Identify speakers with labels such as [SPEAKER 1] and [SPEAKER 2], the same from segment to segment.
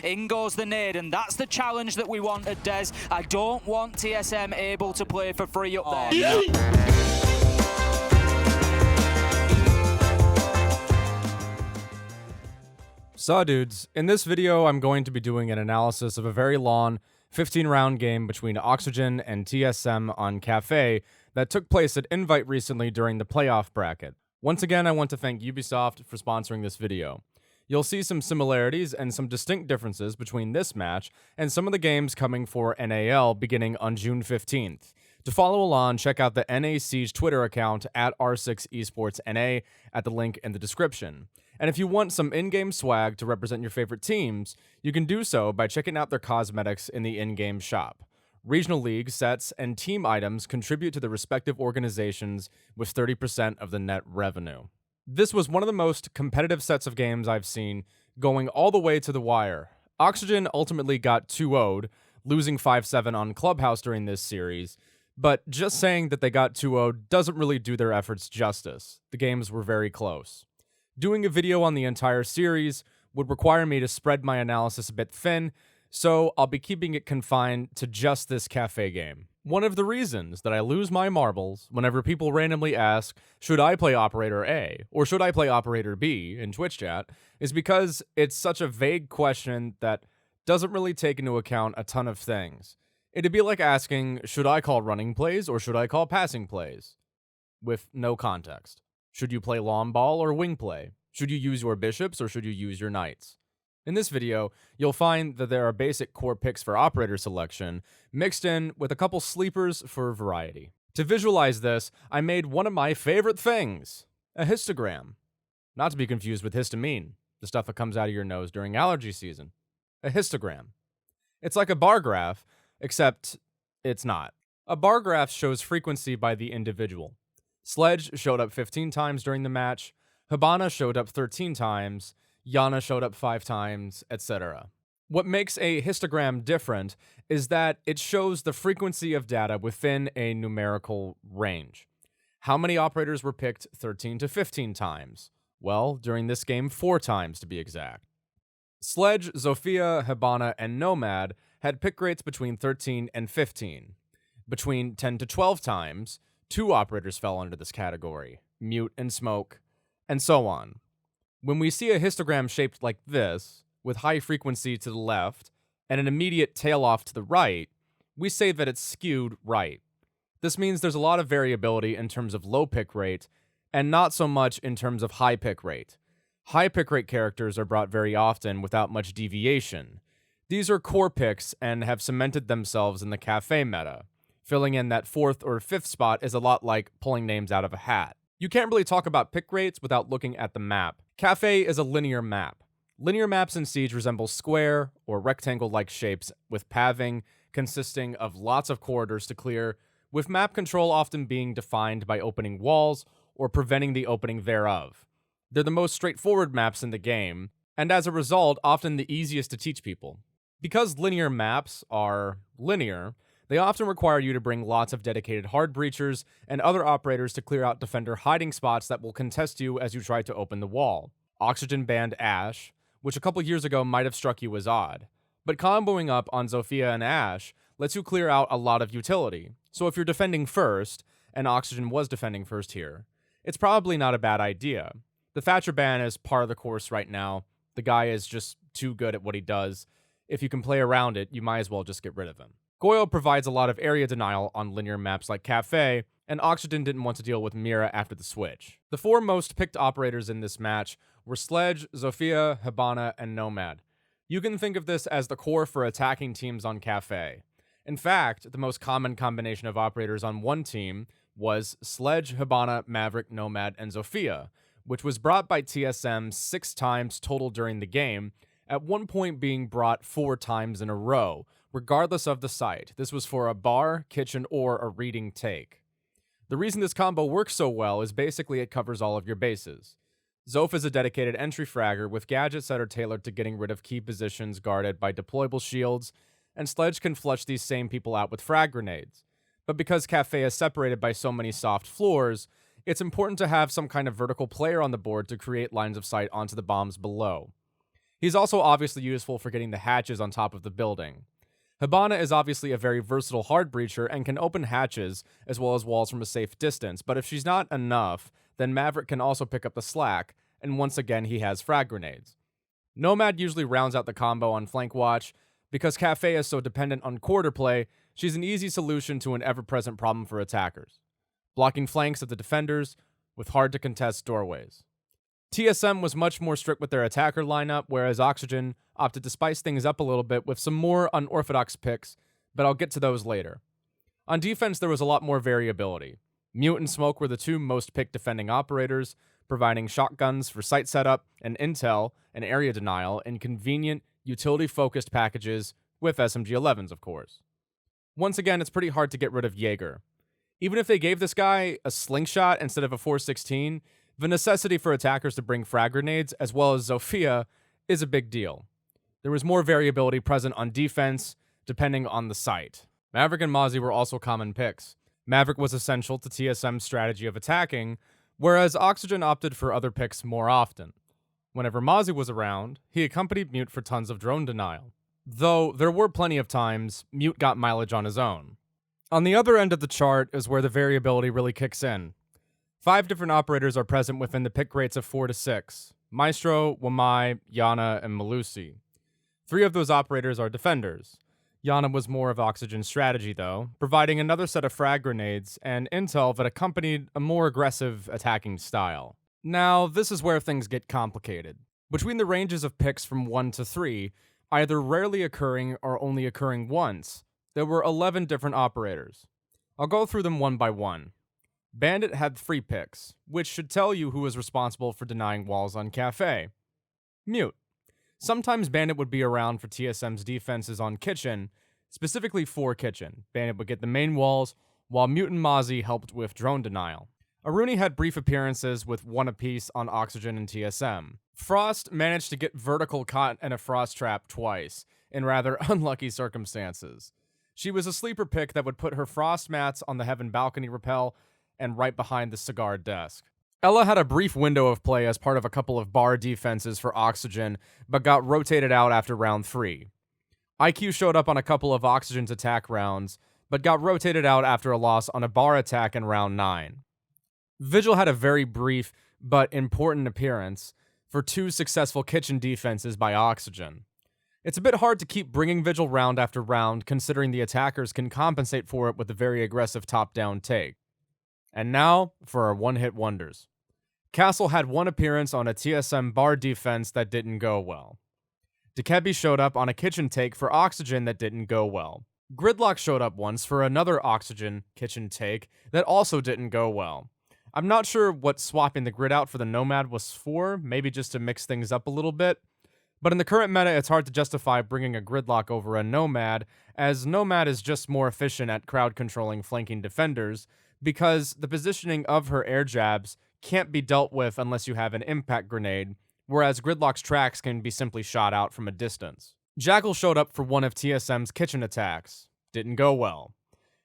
[SPEAKER 1] In goes the nade, and that's the challenge that we wanted, Des. I don't want TSM able to play for free up there.
[SPEAKER 2] So dudes, in this video I'm going to be doing an analysis of a very long 15-round game between Oxygen and TSM on Cafe that took place at Invite recently during the playoff bracket. Once again, I want to thank Ubisoft for sponsoring this video. You'll see some similarities and some distinct differences between this match and some of the games coming for NAL beginning on June 15th. To follow along, check out the NA Siege Twitter account at R6esportsNA at the link in the description. And if you want some in-game swag to represent your favorite teams, you can do so by checking out their cosmetics in the in-game shop. Regional League sets and team items contribute to the respective organizations with 30% of the net revenue. This was one of the most competitive sets of games I've seen, going all the way to the wire. Oxygen ultimately got 2-0'd, losing 5-7 on Clubhouse during this series, but just saying that they got 2-0'd doesn't really do their efforts justice. The games were very close. Doing a video on the entire series would require me to spread my analysis a bit thin, so I'll be keeping it confined to just this Cafe game. One of the reasons that I lose my marbles whenever people randomly ask, should I play Operator A or should I play Operator B in Twitch chat, is because it's such a vague question that doesn't really take into account a ton of things. It'd be like asking, should I call running plays or should I call passing plays? With no context. Should you play long ball or wing play? Should you use your bishops or should you use your knights? In this video, you'll find that there are basic core picks for operator selection, mixed in with a couple sleepers for variety. To visualize this, I made one of my favorite things, a histogram. Not to be confused with histamine, the stuff that comes out of your nose during allergy season. A histogram. It's like a bar graph, except it's not. A bar graph shows frequency by the individual. Sledge showed up 15 times during the match, Hibana showed up 13 times, Yana showed up 5 times, etc. What makes a histogram different is that it shows the frequency of data within a numerical range. How many operators were picked 13 to 15 times? Well, during this game, 4 times to be exact. Sledge, Zofia, Hibana, and Nomad had pick rates between 13 and 15. Between 10 to 12 times, 2 operators fell under this category, Mute and Smoke, and so on. When we see a histogram shaped like this, with high frequency to the left and an immediate tail off to the right, we say that it's skewed right. This means there's a lot of variability in terms of low pick rate, and not so much in terms of high pick rate. High pick rate characters are brought very often without much deviation. These are core picks and have cemented themselves in the Cafe meta. Filling in that 4th or 5th spot is a lot like pulling names out of a hat. You can't really talk about pick rates without looking at the map. Cafe is a linear map. Linear maps in Siege resemble square or rectangle-like shapes with pathing consisting of lots of corridors to clear, with map control often being defined by opening walls or preventing the opening thereof. They're the most straightforward maps in the game, and as a result, often the easiest to teach people. Because linear maps are linear, they often require you to bring lots of dedicated hard breachers and other operators to clear out defender hiding spots that will contest you as you try to open the wall. Oxygen banned Ashe, which a couple years ago might have struck you as odd. But comboing up on Zofia and Ashe lets you clear out a lot of utility. So if you're defending first, and Oxygen was defending first here, it's probably not a bad idea. The Thatcher ban is par of the course right now. The guy is just too good at what he does. If you can play around it, you might as well just get rid of him. Goyo provides a lot of area denial on linear maps like Cafe, and Oxygen didn't want to deal with Mira after the switch. The 4 most picked operators in this match were Sledge, Zofia, Hibana, and Nomad. You can think of this as the core for attacking teams on Cafe. In fact, the most common combination of operators on one team was Sledge, Hibana, Maverick, Nomad, and Zofia, which was brought by TSM 6 times total during the game, at one point being brought 4 times in a row, regardless of the site. This was for a bar, kitchen, or a reading take. The reason this combo works so well is basically it covers all of your bases. Zof is a dedicated entry fragger with gadgets that are tailored to getting rid of key positions guarded by deployable shields, and Sledge can flush these same people out with frag grenades. But because Cafe is separated by so many soft floors, it's important to have some kind of vertical player on the board to create lines of sight onto the bombs below. He's also obviously useful for getting the hatches on top of the building. Hibana is obviously a very versatile hard breacher and can open hatches as well as walls from a safe distance, but if she's not enough, then Maverick can also pick up the slack, and once again he has frag grenades. Nomad usually rounds out the combo on flank watch. Because Cafe is so dependent on quarter play, she's an easy solution to an ever-present problem for attackers, blocking flanks of the defenders with hard-to-contest doorways. TSM was much more strict with their attacker lineup, whereas Oxygen opted to spice things up a little bit with some more unorthodox picks, but I'll get to those later. On defense, there was a lot more variability. Mute and Smoke were the two most picked defending operators, providing shotguns for site setup and intel and area denial in convenient, utility-focused packages with SMG-11s, of course. Once again, it's pretty hard to get rid of Jaeger. Even if they gave this guy a slingshot instead of a 416, the necessity for attackers to bring frag grenades, as well as Zofia, is a big deal. There was more variability present on defense, depending on the site. Maverick and Mozzie were also common picks. Maverick was essential to TSM's strategy of attacking, whereas Oxygen opted for other picks more often. Whenever Mozzie was around, he accompanied Mute for tons of drone denial. Though there were plenty of times Mute got mileage on his own. On the other end of the chart is where the variability really kicks in. 5 different operators are present within the pick rates of 4 to 6. Maestro, Wamai, Yana, and Malusi. 3 of those operators are defenders. Yana was more of Oxygen's strategy though, providing another set of frag grenades and intel that accompanied a more aggressive attacking style. Now, this is where things get complicated. Between the ranges of picks from 1 to 3, either rarely occurring or only occurring once, there were 11 different operators. I'll go through them one by one. Bandit had 3 picks, which should tell you who was responsible for denying walls on Cafe. Mute. Sometimes Bandit would be around for TSM's defenses on Kitchen, specifically for Kitchen. Bandit would get the main walls, while Mute and Mozzie helped with drone denial. Aruni had brief appearances with 1 apiece on Oxygen and TSM. Frost managed to get vertical caught in a frost trap twice, in rather unlucky circumstances. She was a sleeper pick that would put her frost mats on the Heaven balcony rappel and right behind the cigar desk. Ella had a brief window of play as part of a couple of bar defenses for Oxygen, but got rotated out after round 3. IQ showed up on a couple of Oxygen's attack rounds, but got rotated out after a loss on a bar attack in round 9. Vigil had a very brief but important appearance for 2 successful kitchen defenses by Oxygen. It's a bit hard to keep bringing Vigil round after round, considering the attackers can compensate for it with a very aggressive top-down take. And now for our one-hit wonders. Castle had 1 appearance on a TSM bar defense that didn't go well. Dekebi showed up on a kitchen take for Oxygen that didn't go well. Gridlock showed up once for another Oxygen kitchen take that also didn't go well. I'm not sure what swapping the grid out for the Nomad was for, maybe just to mix things up a little bit. But in the current meta, it's hard to justify bringing a Gridlock over a Nomad, as Nomad is just more efficient at crowd-controlling flanking defenders, because the positioning of her air jabs can't be dealt with unless you have an impact grenade, whereas Gridlock's tracks can be simply shot out from a distance. Jackal showed up for 1 of TSM's kitchen attacks. Didn't go well.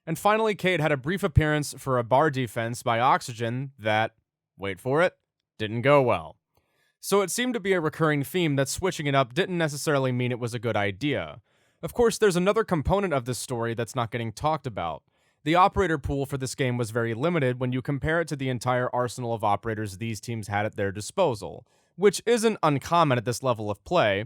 [SPEAKER 2] And finally, Cade had a brief appearance for a bar defense by Oxygen that, wait for it, didn't go well. So it seemed to be a recurring theme that switching it up didn't necessarily mean it was a good idea. Of course, there's another component of this story that's not getting talked about. The operator pool for this game was very limited when you compare it to the entire arsenal of operators these teams had at their disposal, which isn't uncommon at this level of play,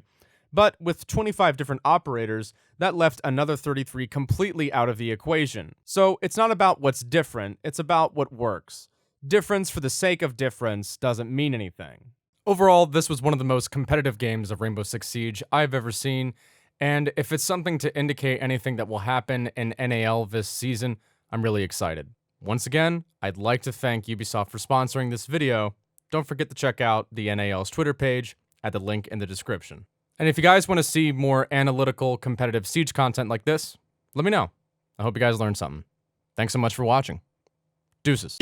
[SPEAKER 2] but with 25 different operators, that left another 33 completely out of the equation. So it's not about what's different, it's about what works. Difference for the sake of difference doesn't mean anything. Overall, this was one of the most competitive games of Rainbow Six Siege I've ever seen, and if it's something to indicate anything that will happen in NAL this season, I'm really excited. Once again, I'd like to thank Ubisoft for sponsoring this video. Don't forget to check out the NAL's Twitter page at the link in the description. And if you guys want to see more analytical, competitive Siege content like this, let me know. I hope you guys learned something. Thanks so much for watching. Deuces.